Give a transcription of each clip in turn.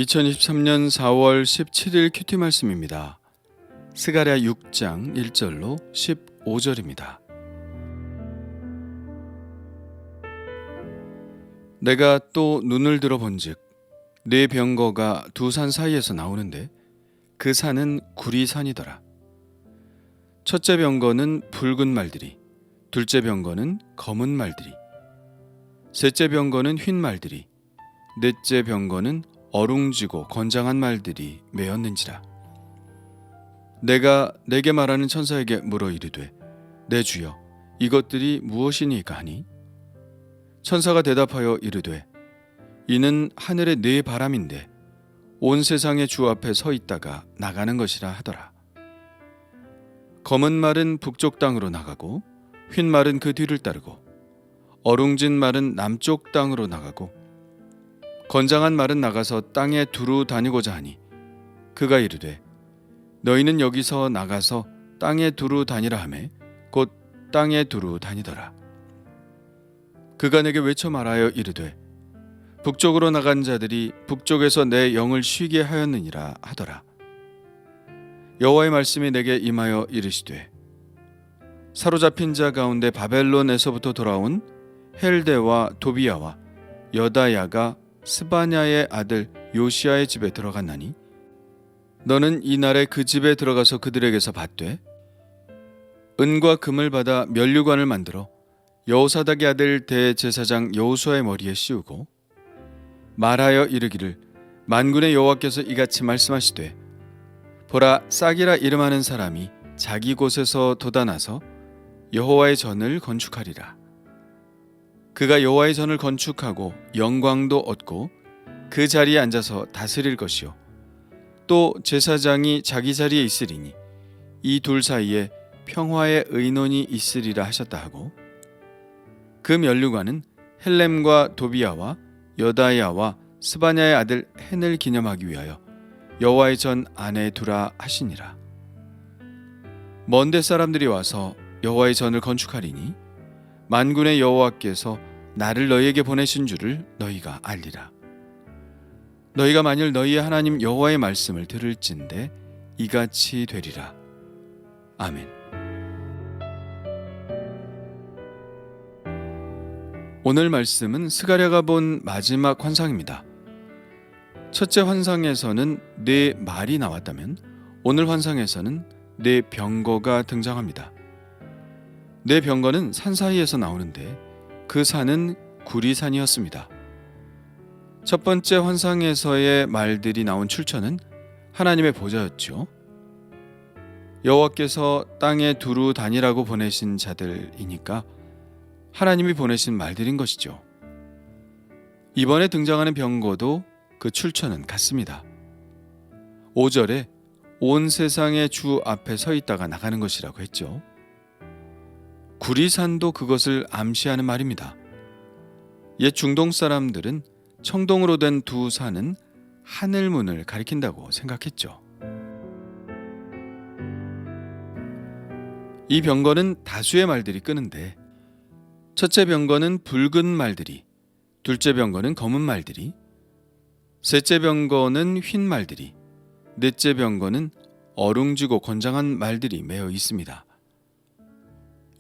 2023년 4월 17일 큐티 말씀입니다. 스가랴 6장 1절로 15절입니다. 내가 또 눈을 들어 본즉 네 병거가 두 산 사이에서 나오는데 그 산은 구리산이더라. 첫째 병거는 붉은 말들이, 둘째 병거는 검은 말들이, 셋째 병거는 흰 말들이, 넷째 병거는 어룽지고 건장한 말들이 메었는지라. 내가 내게 말하는 천사에게 물어 이르되 내 주여 이것들이 무엇이니까 하니 천사가 대답하여 이르되 이는 하늘의 네 바람인데 온 세상의 주 앞에 서 있다가 나가는 것이라 하더라. 검은 말은 북쪽 땅으로 나가고 흰 말은 그 뒤를 따르고 어룽진 말은 남쪽 땅으로 나가고 건장한 말은 나가서 땅에 두루 다니고자 하니 그가 이르되 너희는 여기서 나가서 땅에 두루 다니라 하매 곧 땅에 두루 다니더라. 그가 내게 외쳐 말하여 이르되 북쪽으로 나간 자들이 북쪽에서 내 영을 쉬게 하였느니라 하더라. 여호와의 말씀이 내게 임하여 이르시되 사로잡힌 자 가운데 바벨론에서부터 돌아온 헬데와 도비야와 여다야가 스바냐의 아들 요시야의 집에 들어갔나니 너는 이날에 그 집에 들어가서 그들에게서 받되 은과 금을 받아 면류관을 만들어 여호사닥의 아들 대제사장 여호수아의 머리에 씌우고 말하여 이르기를 만군의 여호와께서 이같이 말씀하시되 보라 싹이라 이름하는 사람이 자기 곳에서 돋아나서 여호와의 전을 건축하리라. 그가 여호와의 전을 건축하고 영광도 얻고 그 자리에 앉아서 다스릴 것이요 또 제사장이 자기 자리에 있으리니 이 둘 사이에 평화의 의논이 있으리라 하셨다 하고 그 면류관은 헬렘과 도비야와 여다야와 스바냐의 아들 헨을 기념하기 위하여 여호와의 전 안에 두라 하시니라. 먼데 사람들이 와서 여호와의 전을 건축하리니 만군의 여호와께서 나를 너희에게 보내신 줄을 너희가 알리라. 너희가 만일 너희의 하나님 여호와의 말씀을 들을진대 이같이 되리라. 아멘. 오늘 말씀은 스가랴가 본 마지막 환상입니다. 첫째 환상에서는 네 말이 나왔다면 오늘 환상에서는 네 병거가 등장합니다. 네 병거는 산 사이에서 나오는데 그 산은 구리산이었습니다. 첫 번째 환상에서의 말들이 나온 출처는 하나님의 보좌였죠. 여호와께서 땅에 두루 다니라고 보내신 자들이니까 하나님이 보내신 말들인 것이죠. 이번에 등장하는 병거도 그 출처는 같습니다. 5절에 온 세상의 주 앞에 서 있다가 나가는 것이라고 했죠. 구리산도 그것을 암시하는 말입니다. 옛 중동 사람들은 청동으로 된 두 산은 하늘문을 가리킨다고 생각했죠. 이 병거는 다수의 말들이 끄는데 첫째 병거는 붉은 말들이, 둘째 병거는 검은 말들이, 셋째 병거는 흰 말들이, 넷째 병거는 어룽지고 건장한 말들이 매어 있습니다.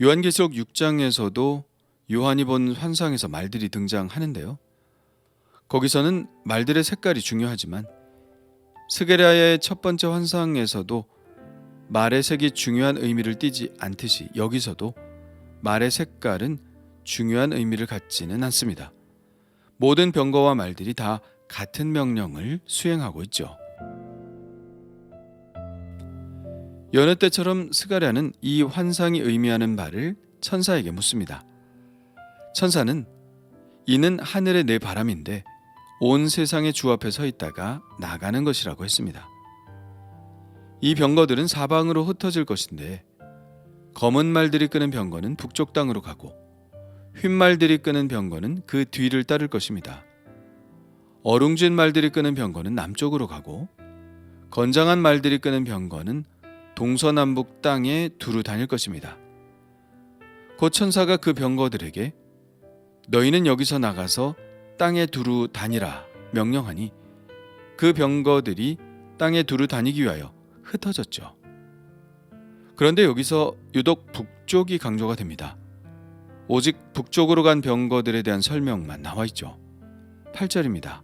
요한계시록 6장에서도 요한이 본 환상에서 말들이 등장하는데요. 거기서는 말들의 색깔이 중요하지만 스가랴의 첫 번째 환상에서도 말의 색이 중요한 의미를 띠지 않듯이 여기서도 말의 색깔은 중요한 의미를 갖지는 않습니다. 모든 병거와 말들이 다 같은 명령을 수행하고 있죠. 여느 때처럼 스가랴는 이 환상이 의미하는 바를 천사에게 묻습니다. 천사는 이는 하늘의 네 바람인데 온 세상의 주 앞에 서 있다가 나가는 것이라고 했습니다. 이 병거들은 사방으로 흩어질 것인데 검은 말들이 끄는 병거는 북쪽 땅으로 가고 흰 말들이 끄는 병거는 그 뒤를 따를 것입니다. 어룽진 말들이 끄는 병거는 남쪽으로 가고 건장한 말들이 끄는 병거는 동서남북 땅에 두루 다닐 것입니다. 곧 천사가 그 병거들에게 너희는 여기서 나가서 땅에 두루 다니라 명령하니 그 병거들이 땅에 두루 다니기 위하여 흩어졌죠. 그런데 여기서 유독 북쪽이 강조가 됩니다. 오직 북쪽으로 간 병거들에 대한 설명만 나와 있죠. 8절입니다.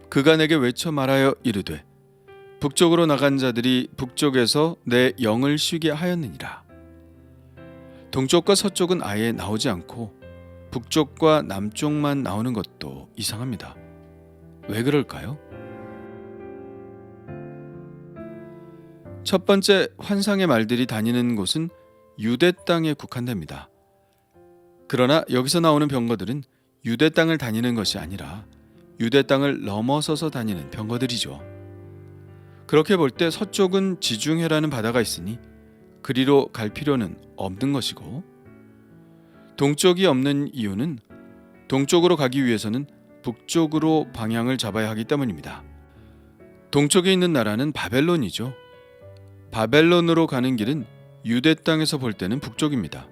그가 내게 외쳐 말하여 이르되 북쪽으로 나간 자들이 북쪽에서 내 영을 쉬게 하였느니라. 동쪽과 서쪽은 아예 나오지 않고 북쪽과 남쪽만 나오는 것도 이상합니다. 왜 그럴까요? 첫 번째 환상의 말들이 다니는 곳은 유대 땅에 국한됩니다. 그러나 여기서 나오는 병거들은 유대 땅을 다니는 것이 아니라 유대 땅을 넘어서서 다니는 병거들이죠. 그렇게 볼 때 서쪽은 지중해라는 바다가 있으니 그리로 갈 필요는 없는 것이고, 동쪽이 없는 이유는 동쪽으로 가기 위해서는 북쪽으로 방향을 잡아야 하기 때문입니다. 동쪽에 있는 나라는 바벨론이죠. 바벨론으로 가는 길은 유대 땅에서 볼 때는 북쪽입니다.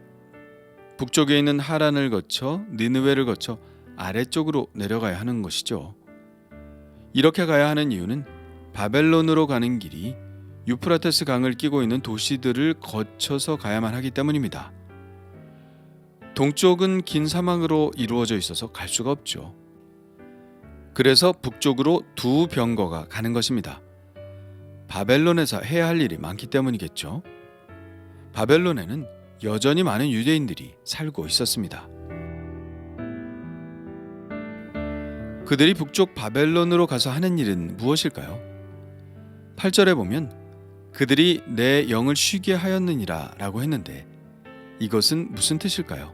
북쪽에 있는 하란을 거쳐 니느웨를 거쳐 아래쪽으로 내려가야 하는 것이죠. 이렇게 가야 하는 이유는 바벨론으로 가는 길이 유프라테스 강을 끼고 있는 도시들을 거쳐서 가야만 하기 때문입니다. 동쪽은 긴 사막으로 이루어져 있어서 갈 수가 없죠. 그래서 북쪽으로 두 병거가 가는 것입니다. 바벨론에서 해야 할 일이 많기 때문이겠죠. 바벨론에는 여전히 많은 유대인들이 살고 있었습니다. 그들이 북쪽 바벨론으로 가서 하는 일은 무엇일까요? 8절에 보면 그들이 내 영을 쉬게 하였느니라 라고 했는데 이것은 무슨 뜻일까요?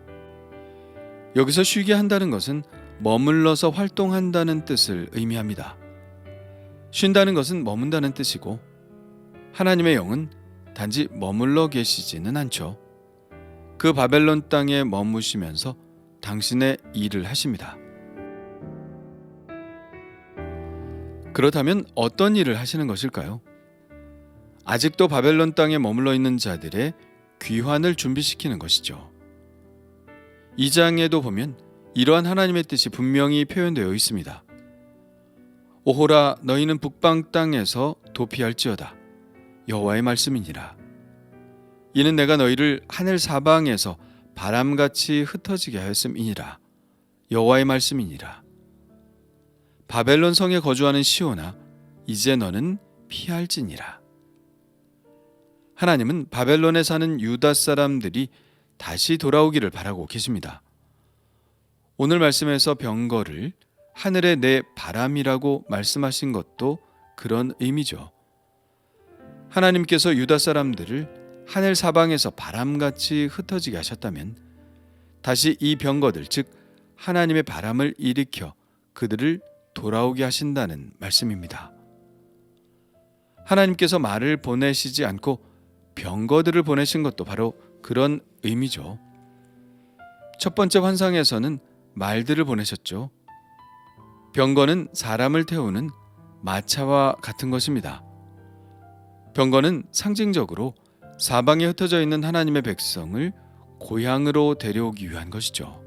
여기서 쉬게 한다는 것은 머물러서 활동한다는 뜻을 의미합니다. 쉰다는 것은 머문다는 뜻이고, 하나님의 영은 단지 머물러 계시지는 않죠. 그 바벨론 땅에 머무시면서 당신의 일을 하십니다. 그렇다면 어떤 일을 하시는 것일까요? 아직도 바벨론 땅에 머물러 있는 자들의 귀환을 준비시키는 것이죠. 이 장에도 보면 이러한 하나님의 뜻이 분명히 표현되어 있습니다. 오호라 너희는 북방 땅에서 도피할지어다. 여호와의 말씀이니라. 이는 내가 너희를 하늘 사방에서 바람같이 흩어지게 하였음이니라. 여호와의 말씀이니라. 바벨론 성에 거주하는 시온아, 이제 너는 피할지니라. 하나님은 바벨론에 사는 유다 사람들이 다시 돌아오기를 바라고 계십니다. 오늘 말씀에서 병거를 하늘의 내 바람이라고 말씀하신 것도 그런 의미죠. 하나님께서 유다 사람들을 하늘 사방에서 바람같이 흩어지게 하셨다면 다시 이 병거들, 즉 하나님의 바람을 일으켜 그들을 돌아오게 하신다는 말씀입니다. 하나님께서 말을 보내시지 않고 병거들을 보내신 것도 바로 그런 의미죠. 첫 번째 환상에서는 말들을 보내셨죠. 병거는 사람을 태우는 마차와 같은 것입니다. 병거는 상징적으로 사방에 흩어져 있는 하나님의 백성을 고향으로 데려오기 위한 것이죠.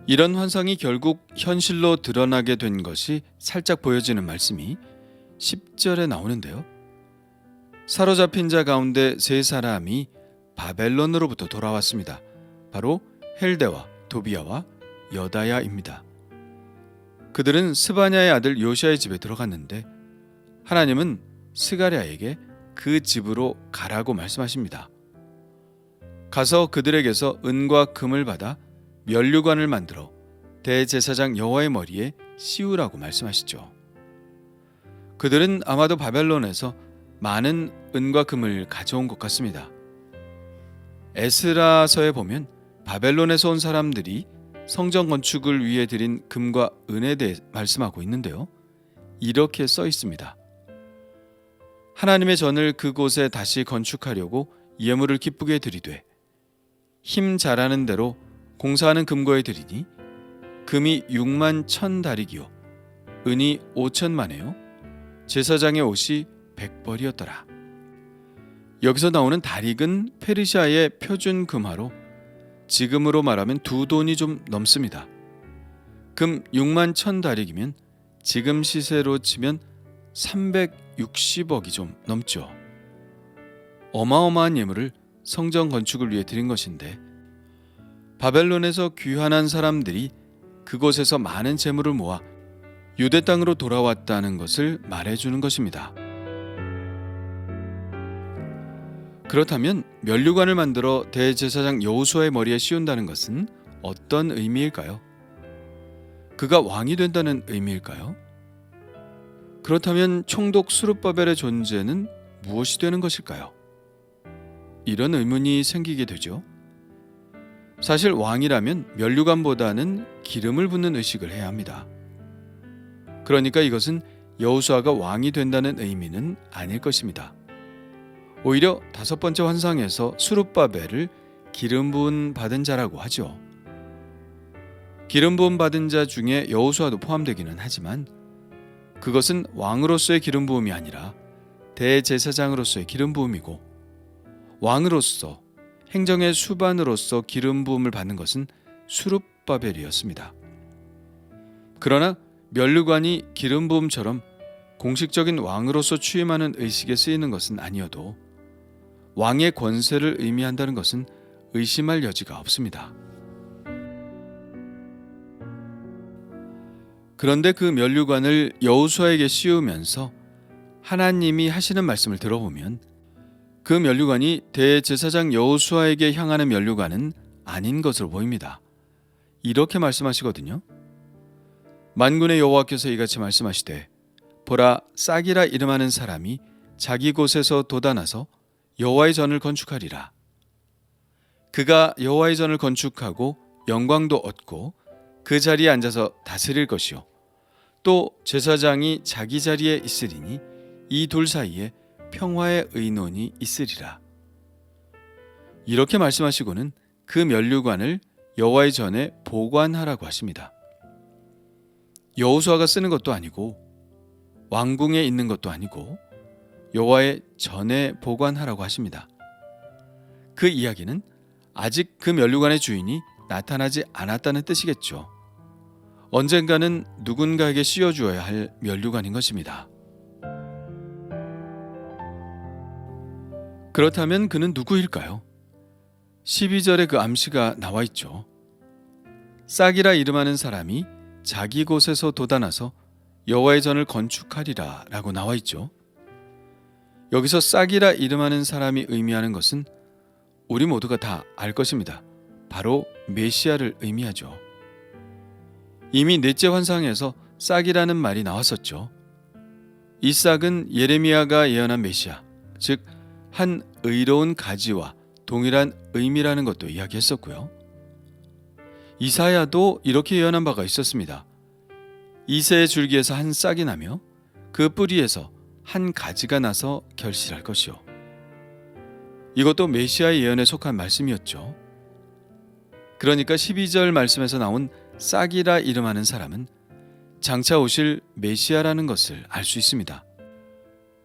이런 환상이 결국 현실로 드러나게 된 것이 살짝 보여지는 말씀이 10절에 나오는데요. 사로잡힌 자 가운데 세 사람이 바벨론으로부터 돌아왔습니다. 바로 헬데와 도비야와 여다야입니다. 그들은 스바냐의 아들 요시아의 집에 들어갔는데 하나님은 스가랴에게 그 집으로 가라고 말씀하십니다. 가서 그들에게서 은과 금을 받아 면류관을 만들어 대제사장 여호와의 머리에 씌우라고 말씀하시죠. 그들은 아마도 바벨론에서 많은 은과 금을 가져온 것 같습니다. 에스라서에 보면 바벨론에서 온 사람들이 성전 건축을 위해 드린 금과 은에 대해 말씀하고 있는데요. 이렇게 써 있습니다. 하나님의 전을 그곳에 다시 건축하려고 예물을 기쁘게 드리되 힘 잘하는 대로 공사하는 금고에 드리니 금이 6만 1,000다리기요 은이 5천만에요 제사장의 옷이 100벌이었더라. 여기서 나오는 다릭은 페르시아의 표준 금화로 지금으로 말하면 2돈이 좀 넘습니다. 금 6만 1,000다릭이면 지금 시세로 치면 360억이 좀 넘죠. 어마어마한 예물을 성전 건축을 위해 드린 것인데 바벨론에서 귀환한 사람들이 그곳에서 많은 재물을 모아 유대 땅으로 돌아왔다는 것을 말해주는 것입니다. 그렇다면 면류관을 만들어 대제사장 여호수아의 머리에 씌운다는 것은 어떤 의미일까요? 그가 왕이 된다는 의미일까요? 그렇다면 총독 스룹바벨의 존재는 무엇이 되는 것일까요? 이런 의문이 생기게 되죠. 사실 왕이라면 면류관보다는 기름을 붓는 의식을 해야 합니다. 그러니까 이것은 여호수아가 왕이 된다는 의미는 아닐 것입니다. 오히려 5번째 환상에서 스룹바벨을 기름 부음 받은 자라고 하죠. 기름 부음 받은 자 중에 여호수아도 포함되기는 하지만 그것은 왕으로서의 기름 부음이 아니라 대제사장으로서의 기름 부음이고, 왕으로서 행정의 수반으로서 기름 부음을 받는 것은 스룹바벨이었습니다. 그러나 면류관이 기름 부음처럼 공식적인 왕으로서 취임하는 의식에 쓰이는 것은 아니어도 왕의 권세를 의미한다는 것은 의심할 여지가 없습니다. 그런데 그 면류관을 여호수아에게 씌우면서 하나님이 하시는 말씀을 들어보면 그 면류관이 대제사장 여호수아에게 향하는 면류관은 아닌 것으로 보입니다. 이렇게 말씀하시거든요. 만군의 여호와께서 이같이 말씀하시되, 보라, 싹이라 이름하는 사람이 자기 곳에서 돋아나서 여호와의 전을 건축하리라. 그가 여호와의 전을 건축하고 영광도 얻고 그 자리에 앉아서 다스릴 것이요, 또 제사장이 자기 자리에 있으리니 이 둘 사이에 평화의 의논이 있으리라. 이렇게 말씀하시고는 그 면류관을 여호와의 전에 보관하라고 하십니다. 여호수아가 쓰는 것도 아니고 왕궁에 있는 것도 아니고 여호와의 전에 보관하라고 하십니다. 그 이야기는 아직 그 면류관의 주인이 나타나지 않았다는 뜻이겠죠. 언젠가는 누군가에게 씌워주어야 할 면류관인 것입니다. 그렇다면 그는 누구일까요? 12절에 그 암시가 나와 있죠. 싹이라 이름하는 사람이 자기 곳에서 돋아나서 여호와의 전을 건축하리라 라고 나와 있죠. 여기서 싹이라 이름하는 사람이 의미하는 것은 우리 모두가 다 알 것입니다. 바로 메시아를 의미하죠. 이미 넷째 환상에서 싹이라는 말이 나왔었죠. 이 싹은 예레미야가 예언한 메시아, 즉 한 의로운 가지와 동일한 의미라는 것도 이야기했었고요. 이사야도 이렇게 예언한 바가 있었습니다. 이새의 줄기에서 한 싹이 나며 그 뿌리에서 한 가지가 나서 결실할 것이요. 이것도 메시아의 예언에 속한 말씀이었죠. 그러니까 12절 말씀에서 나온 싹이라 이름하는 사람은 장차 오실 메시아라는 것을 알 수 있습니다.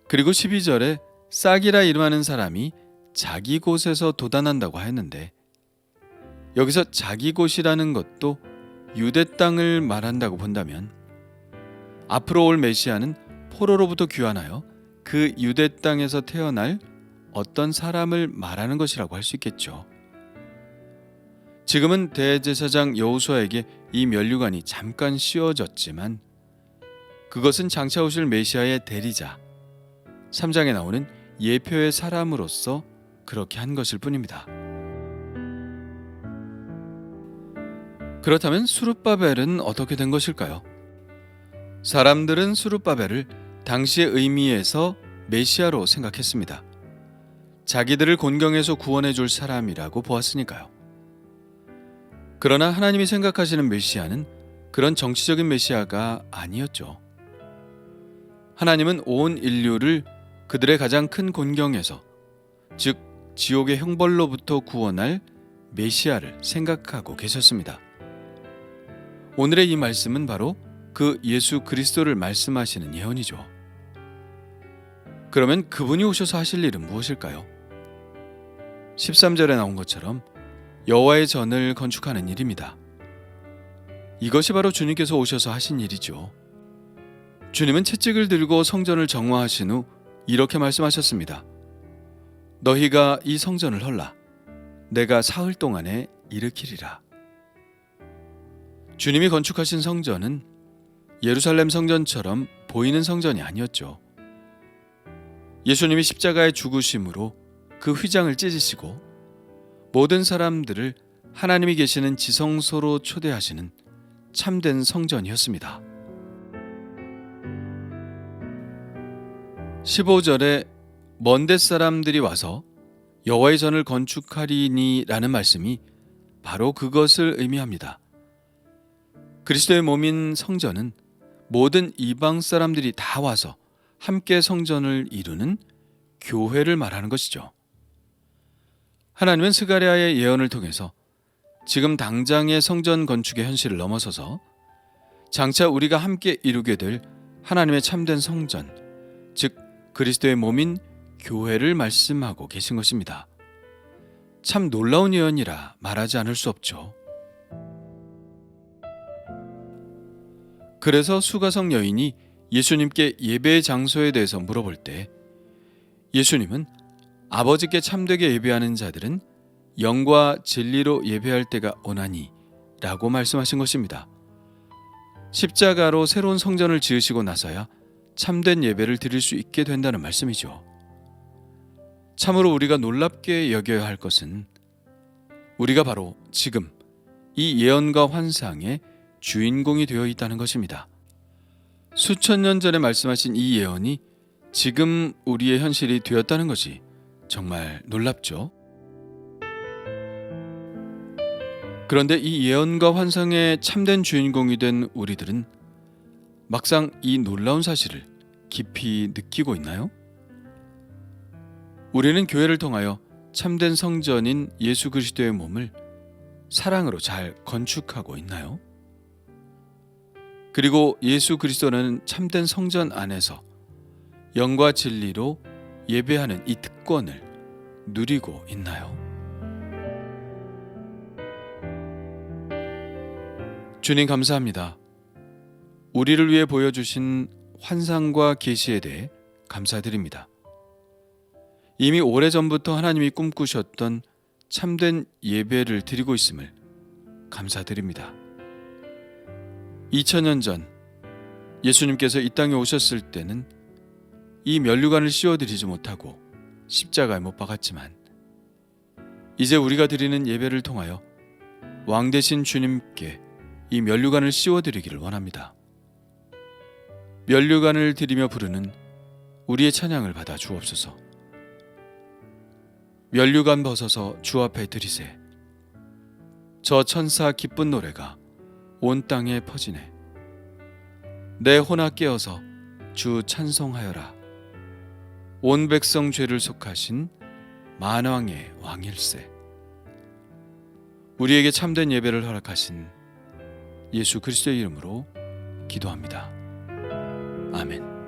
그리고 12절에 싹이라 이름하는 사람이 자기 곳에서 돋아난다고 하였는데, 여기서 자기 곳이라는 것도 유대 땅을 말한다고 본다면 앞으로 올 메시아는 포로로부터 귀환하여 그 유대 땅에서 태어날 어떤 사람을 말하는 것이라고 할 수 있겠죠. 지금은 대제사장 여호수아에게 이 면류관이 잠깐 씌워졌지만 그것은 장차 오실 메시아의 대리자, 3장에 나오는 예표의 사람으로서 그렇게 한 것일 뿐입니다. 그렇다면 스룹바벨은 어떻게 된 것일까요? 사람들은 스룹바벨을 당시의 의미에서 메시아로 생각했습니다. 자기들을 곤경에서 구원해 줄 사람이라고 보았으니까요. 그러나 하나님이 생각하시는 메시아는 그런 정치적인 메시아가 아니었죠. 하나님은 온 인류를 그들의 가장 큰 곤경에서, 즉 지옥의 형벌로부터 구원할 메시아를 생각하고 계셨습니다. 오늘의 이 말씀은 바로 그 예수 그리스도를 말씀하시는 예언이죠. 그러면 그분이 오셔서 하실 일은 무엇일까요? 13절에 나온 것처럼 여호와의 전을 건축하는 일입니다. 이것이 바로 주님께서 오셔서 하신 일이죠. 주님은 채찍을 들고 성전을 정화하신 후 이렇게 말씀하셨습니다. 너희가 이 성전을 헐라. 내가 사흘 동안에 일으키리라. 주님이 건축하신 성전은 예루살렘 성전처럼 보이는 성전이 아니었죠. 예수님이 십자가의 죽으심으로 그 휘장을 찢으시고 모든 사람들을 하나님이 계시는 지성소로 초대하시는 참된 성전이었습니다. 15절에 먼데 사람들이 와서 여호와의 전을 건축하리니 라는 말씀이 바로 그것을 의미합니다. 그리스도의 몸인 성전은 모든 이방 사람들이 다 와서 함께 성전을 이루는 교회를 말하는 것이죠. 하나님은 스가랴의 예언을 통해서 지금 당장의 성전 건축의 현실을 넘어서서 장차 우리가 함께 이루게 될 하나님의 참된 성전, 즉 그리스도의 몸인 교회를 말씀하고 계신 것입니다. 참 놀라운 예언이라 말하지 않을 수 없죠. 그래서 수가성 여인이 예수님께 예배의 장소에 대해서 물어볼 때 예수님은 아버지께 참되게 예배하는 자들은 영과 진리로 예배할 때가 오나니 라고 말씀하신 것입니다. 십자가로 새로운 성전을 지으시고 나서야 참된 예배를 드릴 수 있게 된다는 말씀이죠. 참으로 우리가 놀랍게 여겨야 할 것은 우리가 바로 지금 이 예언과 환상의 주인공이 되어 있다는 것입니다. 수천 년 전에 말씀하신 이 예언이 지금 우리의 현실이 되었다는 것이 정말 놀랍죠. 그런데 이 예언과 환상의 참된 주인공이 된 우리들은 막상 이 놀라운 사실을 깊이 느끼고 있나요? 우리는 교회를 통하여 참된 성전인 예수 그리스도의 몸을 사랑으로 잘 건축하고 있나요? 그리고 예수 그리스도는 참된 성전 안에서 영과 진리로 예배하는 이 특권을 누리고 있나요? 주님 감사합니다. 우리를 위해 보여주신 환상과 계시에 대해 감사드립니다. 이미 오래전부터 하나님이 꿈꾸셨던 참된 예배를 드리고 있음을 감사드립니다. 2000년 전 예수님께서 이 땅에 오셨을 때는 이 면류관을 씌워드리지 못하고 십자가에 못 박았지만 이제 우리가 드리는 예배를 통하여 왕 되신 주님께 이 면류관을 씌워드리기를 원합니다. 면류관을 드리며 부르는 우리의 찬양을 받아 주옵소서. 면류관 벗어서 주 앞에 드리세. 저 천사 기쁜 노래가 온 땅에 퍼지네. 내 혼아 깨어서 주 찬송하여라. 온 백성 죄를 속하신 만왕의 왕일세. 우리에게 참된 예배를 허락하신 예수 그리스도의 이름으로 기도합니다. 아멘.